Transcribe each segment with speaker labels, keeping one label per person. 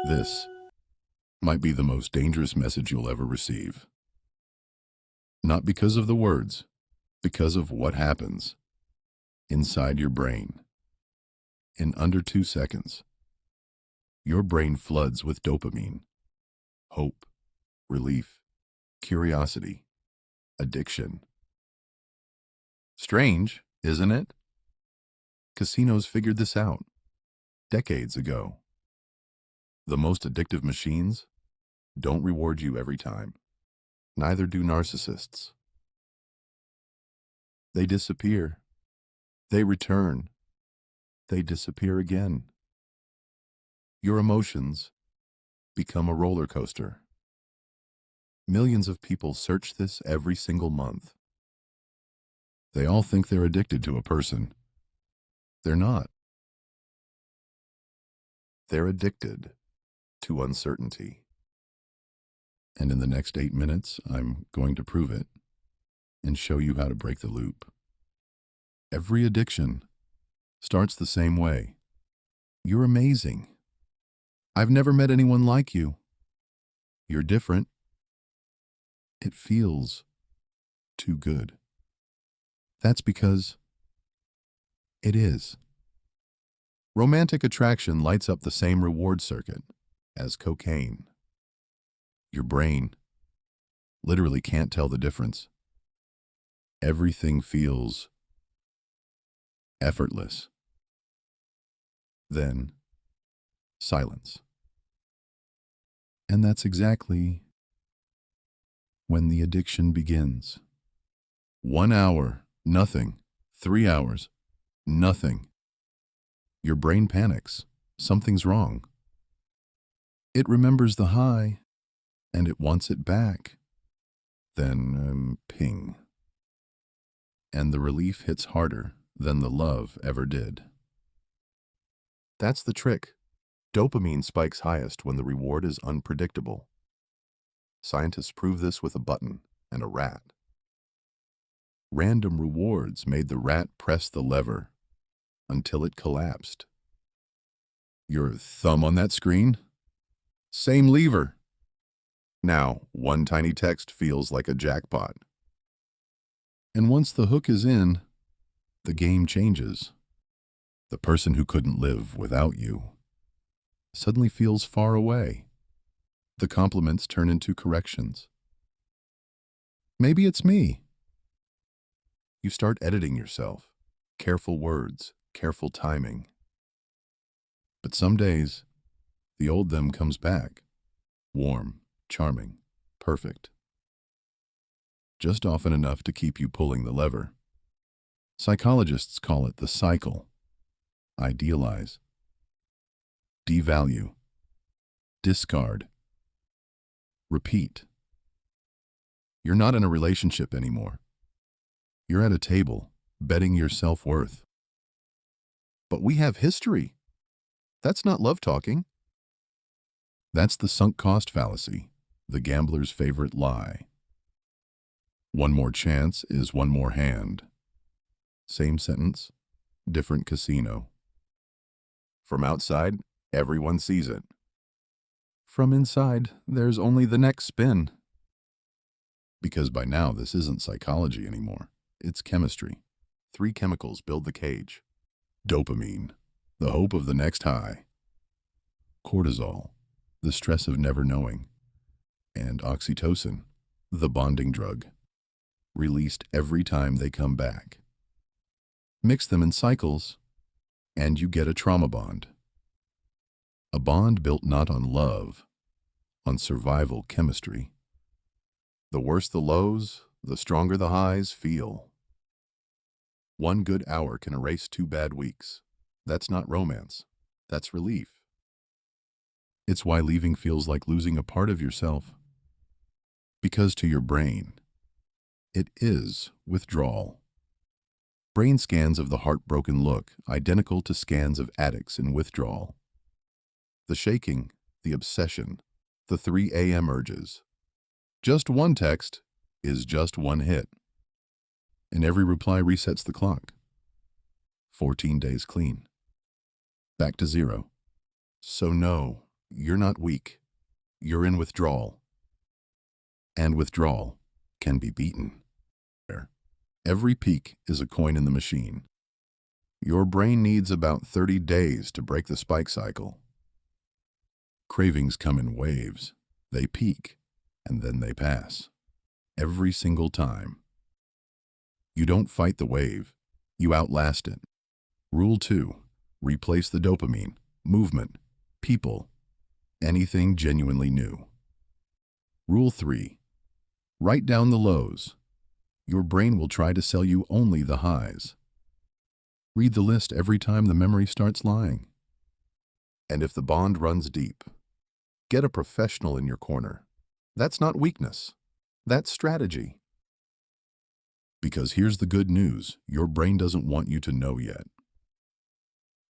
Speaker 1: This might be the most dangerous message you'll ever receive. Not because of the words, because of what happens inside your brain. In under 2 seconds, your brain floods with dopamine, hope, relief, curiosity, addiction. Strange, isn't it? Casinos figured this out decades ago. The most addictive machines don't reward you every time. Neither do narcissists. They disappear. They return. They disappear again. Your emotions become a roller coaster. Millions of people search this every single month. They all think they're addicted to a person. They're not. They're addicted to uncertainty. And in the next 8 minutes, I'm going to prove it and show you how to break the loop. Every addiction starts the same way. You're amazing. I've never met anyone like you. You're different. It feels too good. That's because it is. Romantic attraction lights up the same reward circuit as cocaine. Your brain literally can't tell the difference. Everything feels effortless. Then, silence. And that's exactly when the addiction begins. 1 hour, nothing. 3 hours, nothing. Your brain panics. Something's wrong. It remembers the high, and it wants it back. Then, ping. And the relief hits harder than the love ever did. That's the trick. Dopamine spikes highest when the reward is unpredictable. Scientists prove this with a button and a rat. Random rewards made the rat press the lever until it collapsed. Your thumb on that screen? Same lever. Now, one tiny text feels like a jackpot. And once the hook is in, the game changes. The person who couldn't live without you suddenly feels far away. The compliments turn into corrections. Maybe it's me. You start editing yourself. Careful words, careful timing. But some days, the old them comes back. Warm, charming, perfect. Just often enough to keep you pulling the lever. Psychologists call it the cycle. Idealize. Devalue. Discard. Repeat. You're not in a relationship anymore. You're at a table, betting your self-worth. But we have history. That's not love talking. That's the sunk cost fallacy, the gambler's favorite lie. One more chance is one more hand. Same sentence, different casino. From outside, everyone sees it. From inside, there's only the next spin. Because by now, this isn't psychology anymore. It's chemistry. 3 chemicals build the cage. Dopamine, the hope of the next high. Cortisol, the stress of never knowing. And oxytocin, the bonding drug. Released every time they come back. Mix them in cycles, and you get a trauma bond. A bond built not on love, on survival chemistry. The worse the lows, the stronger the highs feel. 1 good hour can erase 2 bad weeks. That's not romance. That's relief. It's why leaving feels like losing a part of yourself. Because to your brain, it is withdrawal. Brain scans of the heartbroken look, identical to scans of addicts in withdrawal. The shaking, the obsession, the 3 a.m. urges. Just one text is just one hit. And every reply resets the clock. 14 days clean. Back to 0. So no, You're not weak. You're in withdrawal. And withdrawal can be beaten. Every peak is a coin in the machine. Your brain needs about 30 days to break the spike cycle. Cravings come in waves. They peak, and then they pass. Every single time. You don't fight the wave. You outlast it. Rule 2. Replace the dopamine, movement, people, anything genuinely new. Rule 3. Write down the lows. Your brain will try to sell you only the highs. Read the list every time the memory starts lying. And if the bond runs deep, get a professional in your corner. That's not weakness. That's strategy. Because here's the good news, your brain doesn't want you to know yet.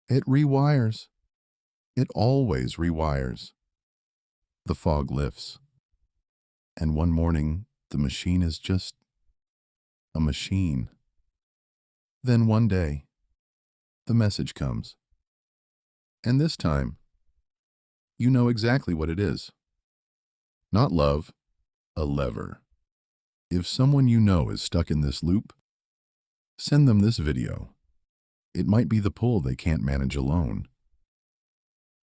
Speaker 1: It rewires. It always rewires. The fog lifts. And one morning, the machine is just a machine. Then one day, the message comes. And this time, you know exactly what it is. Not love, a lever. If someone you know is stuck in this loop, send them this video. It might be the pull they can't manage alone.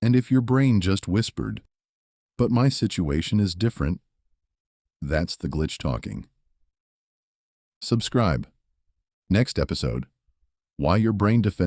Speaker 1: And if your brain just whispered, "But my situation is different," that's the glitch talking. Subscribe. Next episode, why your brain defends